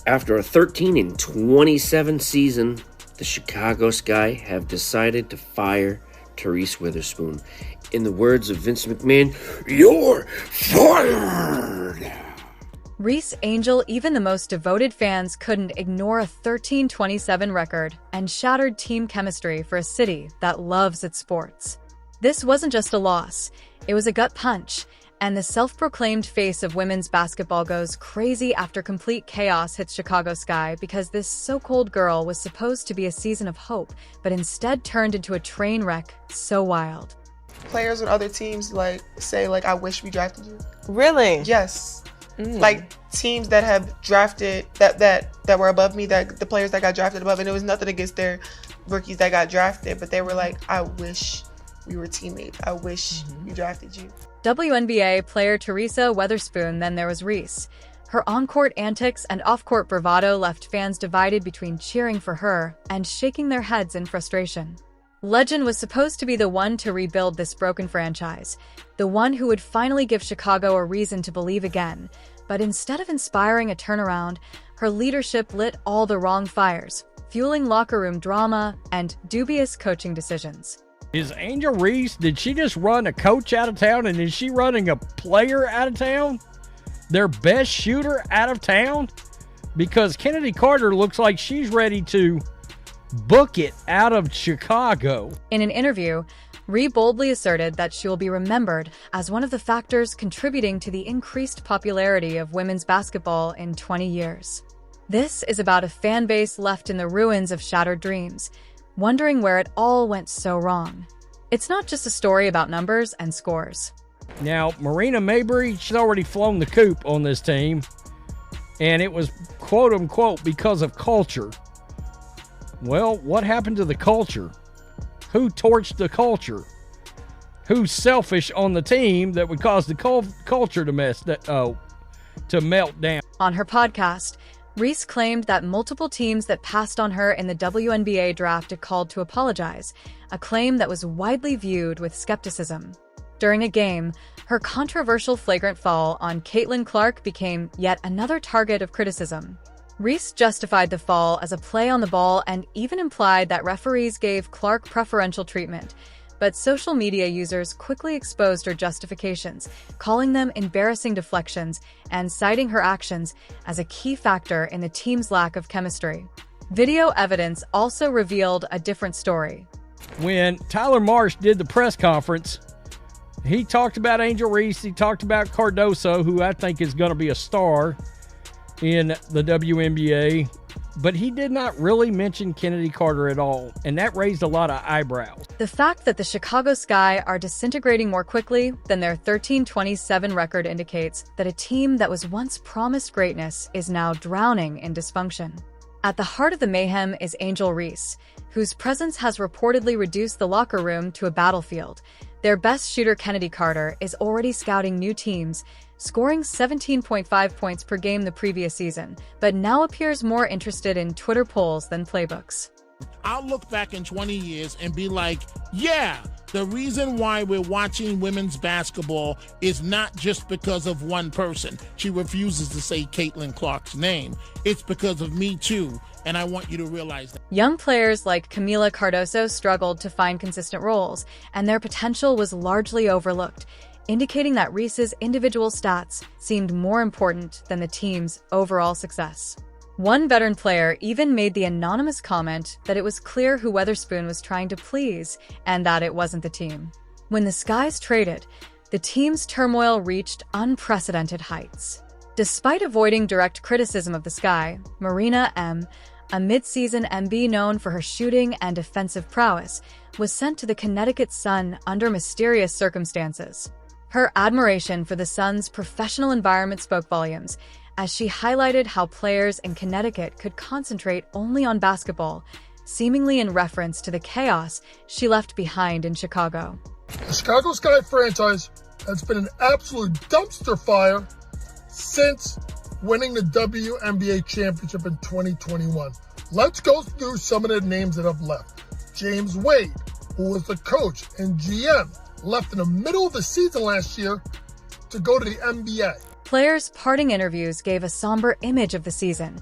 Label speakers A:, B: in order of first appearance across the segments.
A: After a 13-27 season, the Chicago Sky have decided to fire Reese Witherspoon. In the words of Vince McMahon, "You're fired!"
B: Reese, Angel, even the most devoted fans couldn't ignore a 13-27 record and shattered team chemistry for a city that loves its sports. This wasn't just a loss, it was a gut punch, and the self-proclaimed face of women's basketball goes crazy after complete chaos hits Chicago Sky because this so-called girl was supposed to be a season of hope, but instead turned into a train wreck so wild.
C: Players on other teams say I wish we drafted you.
D: Really?
C: Yes. Like teams that have drafted that were above me, that the players that got drafted above, and it was nothing against their rookies that got drafted, but they were like, I wish we were teammates. I wish we drafted you.
B: WNBA player Teresa Weatherspoon, then there was Reese. Her on-court antics and off-court bravado left fans divided between cheering for her and shaking their heads in frustration. Legend was supposed to be the one to rebuild this broken franchise, the one who would finally give Chicago a reason to believe again. But instead of inspiring a turnaround, her leadership lit all the wrong fires, fueling locker room drama and dubious coaching decisions.
E: Is Angel Reese, did she just run a coach out of town, and is she running a player out of town? Their best shooter out of town? Because Kennedy Carter looks like she's ready to book it out of Chicago.
B: In an interview, Ree boldly asserted that she will be remembered as one of the factors contributing to the increased popularity of women's basketball in 20 years. This is about a fan base left in the ruins of shattered dreams, wondering where it all went so wrong. It's not just a story about numbers and scores.
E: Now, Marina Mabrey, she's already flown the coop on this team, and it was quote-unquote because of culture. Well, what happened to the culture? Who torched the culture? Who's selfish on the team that would cause the culture to melt down?
B: On her podcast, Reese claimed that multiple teams that passed on her in the WNBA draft had called to apologize, a claim that was widely viewed with skepticism. During a game, her controversial flagrant foul on Caitlin Clark became yet another target of criticism. Reese justified the fall as a play on the ball and even implied that referees gave Clark preferential treatment, but social media users quickly exposed her justifications, calling them embarrassing deflections and citing her actions as a key factor in the team's lack of chemistry. Video evidence also revealed a different story.
E: When Tyler Marsh did the press conference, he talked about Angel Reese, he talked about Cardoso, who I think is going to be a star in the WNBA, but he did not really mention Kennedy Carter at all, and that raised a lot of eyebrows.
B: The fact that the Chicago Sky are disintegrating more quickly than their 13-27 record indicates that a team that was once promised greatness is now drowning in dysfunction. At the heart of the mayhem is Angel Reese, whose presence has reportedly reduced the locker room to a battlefield. Their best shooter, Kennedy Carter, is already scouting new teams, scoring 17.5 points per game the previous season, but now appears more interested in Twitter polls than playbooks.
F: I'll look back in 20 years and be like, yeah, the reason why we're watching women's basketball is not just because of one person. She refuses to say Caitlin Clark's name. It's because of me too, and I want you to realize that.
B: Young players like Camila Cardoso struggled to find consistent roles, and their potential was largely overlooked, indicating that Reese's individual stats seemed more important than the team's overall success. One veteran player even made the anonymous comment that it was clear who Weatherspoon was trying to please and that it wasn't the team. When the Skies traded, the team's turmoil reached unprecedented heights. Despite avoiding direct criticism of the Sky, Marina M., a mid-season MB known for her shooting and defensive prowess, was sent to the Connecticut Sun under mysterious circumstances. Her admiration for the Sun's professional environment spoke volumes, as she highlighted how players in Connecticut could concentrate only on basketball, seemingly in reference to the chaos she left behind in Chicago.
G: The Chicago Sky franchise has been an absolute dumpster fire since winning the WNBA championship in 2021. Let's go through some of the names that have left. James Wade, who was the coach and GM, left in the middle of the season last year to go to the NBA.
B: Players' parting interviews gave a somber image of the season.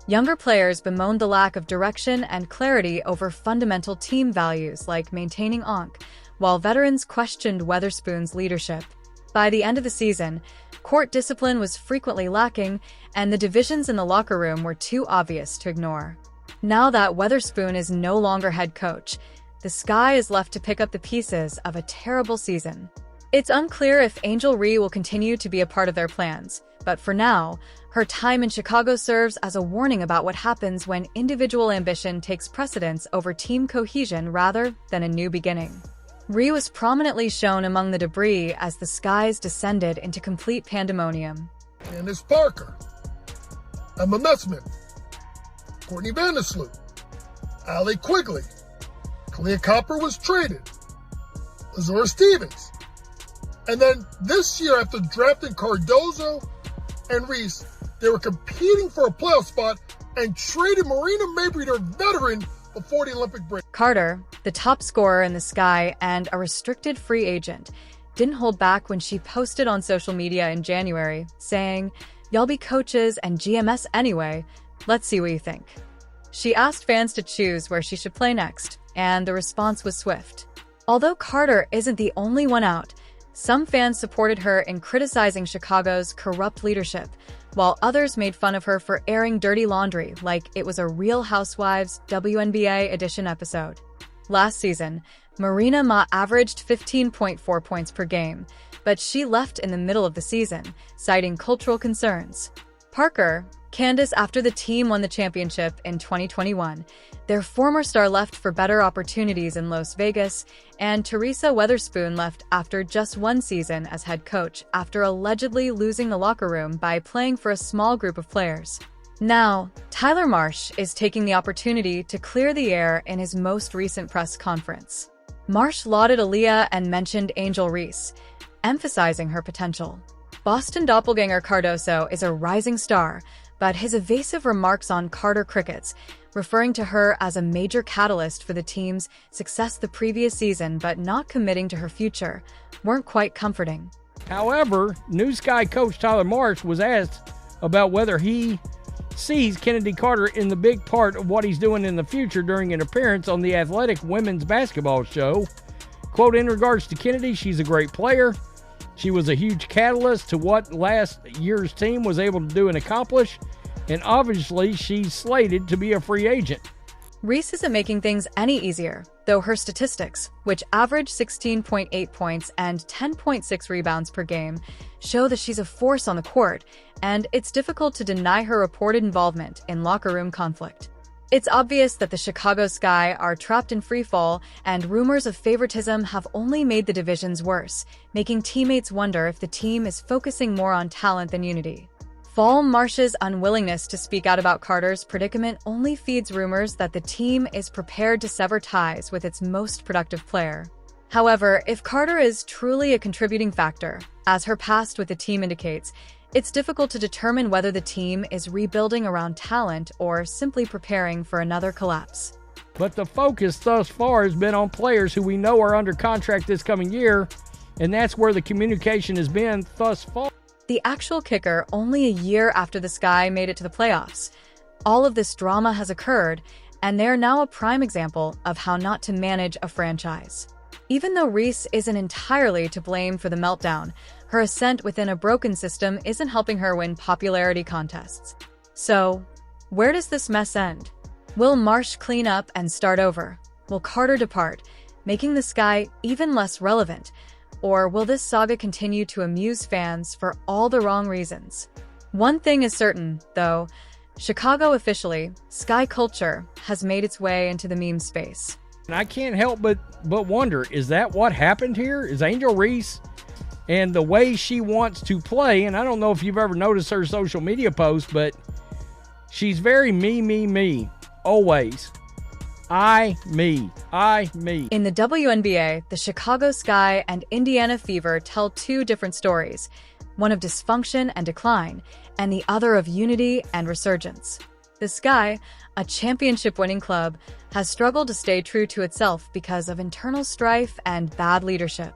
B: Younger players bemoaned the lack of direction and clarity over fundamental team values like maintaining onk, while veterans questioned Weatherspoon's leadership. By the end of the season, court discipline was frequently lacking, and the divisions in the locker room were too obvious to ignore. Now that Weatherspoon is no longer head coach, the Sky is left to pick up the pieces of a terrible season. It's unclear if Angel Reese will continue to be a part of their plans, but for now, her time in Chicago serves as a warning about what happens when individual ambition takes precedence over team cohesion rather than a new beginning. Reese was prominently shown among the debris as the Skies descended into complete pandemonium.
G: Candace Parker, Emma Messman, Courtney Vandersloot, Allie Quigley, Kalia Copper was traded, Azura Stevens. And then this year, after drafting Cardozo and Reese, they were competing for a playoff spot and traded Marina Mabrey, their veteran, before the Olympic break.
B: Carter, the top scorer in the Sky and a restricted free agent, didn't hold back when she posted on social media in January, saying, "Y'all be coaches and GMS anyway. Let's see what you think." She asked fans to choose where she should play next, and the response was swift. Although Carter isn't the only one out, some fans supported her in criticizing Chicago's corrupt leadership, while others made fun of her for airing dirty laundry like it was a Real Housewives WNBA edition episode. Last season, Marina Ma averaged 15.4 points per game, but she left in the middle of the season, citing cultural concerns. Parker, Candace after the team won the championship in 2021, their former star left for better opportunities in Las Vegas, and Teresa Weatherspoon left after just one season as head coach after allegedly losing the locker room by playing for a small group of players. Now, Tyler Marsh is taking the opportunity to clear the air in his most recent press conference. Marsh lauded Aaliyah and mentioned Angel Reese, emphasizing her potential. Boston doppelganger Cardoso is a rising star, but his evasive remarks on Carter Crickets, referring to her as a major catalyst for the team's success the previous season but not committing to her future, weren't quite comforting.
E: However, new Sky coach Tyler Marsh was asked about whether he sees Kennedy Carter in the big part of what he's doing in the future during an appearance on the Athletic Women's Basketball Show. Quote, "In regards to Kennedy, she's a great player. She was a huge catalyst to what last year's team was able to do and accomplish, and obviously she's slated to be a free agent."
B: Reese isn't making things any easier, though her statistics, which average 16.8 points and 10.6 rebounds per game, show that she's a force on the court, and it's difficult to deny her reported involvement in locker room conflict. It's obvious that the Chicago Sky are trapped in freefall, and rumors of favoritism have only made the divisions worse, making teammates wonder if the team is focusing more on talent than unity. Fall Marsh's unwillingness to speak out about Carter's predicament only feeds rumors that the team is prepared to sever ties with its most productive player. However, if Carter is truly a contributing factor, as her past with the team indicates, it's difficult to determine whether the team is rebuilding around talent or simply preparing for another collapse.
E: But the focus thus far has been on players who we know are under contract this coming year, and that's where the communication has been thus far.
B: The actual kicker only a year after the Sky made it to the playoffs. All of this drama has occurred, and they're now a prime example of how not to manage a franchise. Even though Reese isn't entirely to blame for the meltdown, her ascent within a broken system isn't helping her win popularity contests. So, where does this mess end? Will Marsh clean up and start over? Will Carter depart, making the Sky even less relevant? Or will this saga continue to amuse fans for all the wrong reasons? One thing is certain, though. Chicago officially, Sky culture, has made its way into the meme space.
E: And I can't help but wonder, is that what happened here? Is Angel Reese and the way she wants to play, and I don't know if you've ever noticed her social media posts, but she's very me, always. Me.
B: In the WNBA, the Chicago Sky and Indiana Fever tell two different stories, one of dysfunction and decline, and the other of unity and resurgence. The Sky, a championship-winning club, has struggled to stay true to itself because of internal strife and bad leadership.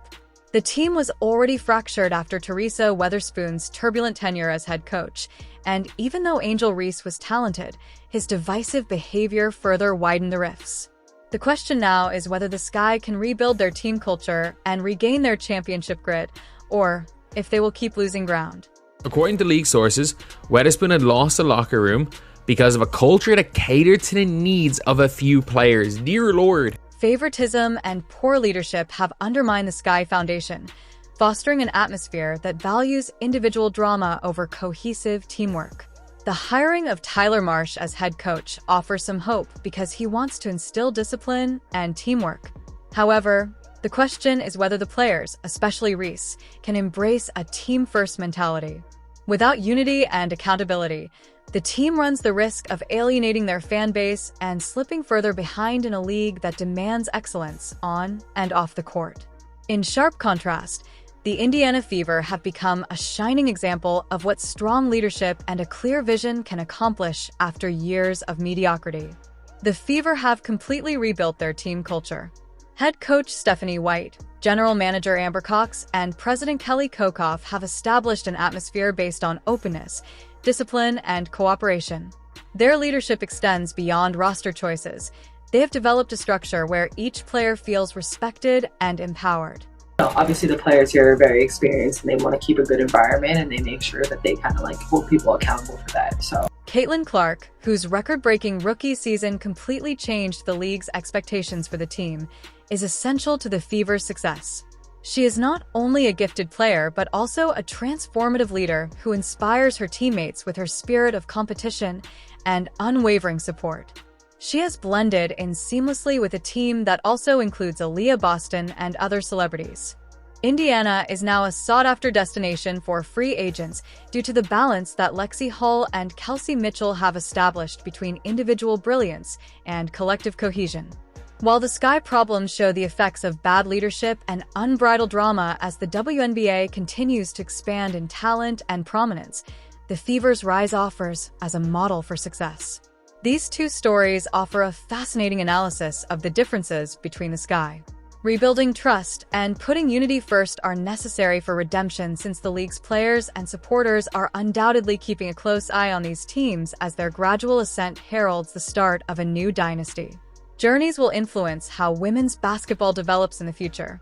B: The team was already fractured after Teresa Weatherspoon's turbulent tenure as head coach, and even though Angel Reese was talented, his divisive behavior further widened the rifts. The question now is whether the Sky can rebuild their team culture and regain their championship grit, or if they will keep losing ground.
D: According to league sources, Weatherspoon had lost the locker room because of a culture that catered to the needs of a few players. Dear Lord.
B: Favoritism and poor leadership have undermined the Sky Foundation, fostering an atmosphere that values individual drama over cohesive teamwork. The hiring of Tyler Marsh as head coach offers some hope because he wants to instill discipline and teamwork. However, the question is whether the players, especially Reese, can embrace a team-first mentality. Without unity and accountability, the team runs the risk of alienating their fan base and slipping further behind in a league that demands excellence on and off the court. In sharp contrast, the Indiana Fever have become a shining example of what strong leadership and a clear vision can accomplish after years of mediocrity. The Fever have completely rebuilt their team culture. Head coach Stephanie White, general manager Amber Cox, and president Kelly Kokoff have established an atmosphere based on openness, discipline, and cooperation. Their leadership extends beyond roster choices. They have developed a structure where each player feels respected and empowered.
H: Obviously, the players here are very experienced and they want to keep a good environment, and they make sure that they kind of like hold people accountable for that. So
B: Caitlin Clark, whose record-breaking rookie season completely changed the league's expectations for the team, is essential to the Fever's success. She is not only a gifted player, but also a transformative leader who inspires her teammates with her spirit of competition and unwavering support. She has blended in seamlessly with a team that also includes Aaliyah Boston and other celebrities. Indiana is now a sought-after destination for free agents due to the balance that Lexi Hull and Kelsey Mitchell have established between individual brilliance and collective cohesion. While the Sky problems show the effects of bad leadership and unbridled drama as the WNBA continues to expand in talent and prominence, the Fever's rise offers as a model for success. These two stories offer a fascinating analysis of the differences between the Sky. Rebuilding trust and putting unity first are necessary for redemption, since the league's players and supporters are undoubtedly keeping a close eye on these teams as their gradual ascent heralds the start of a new dynasty. Journeys will influence how women's basketball develops in the future.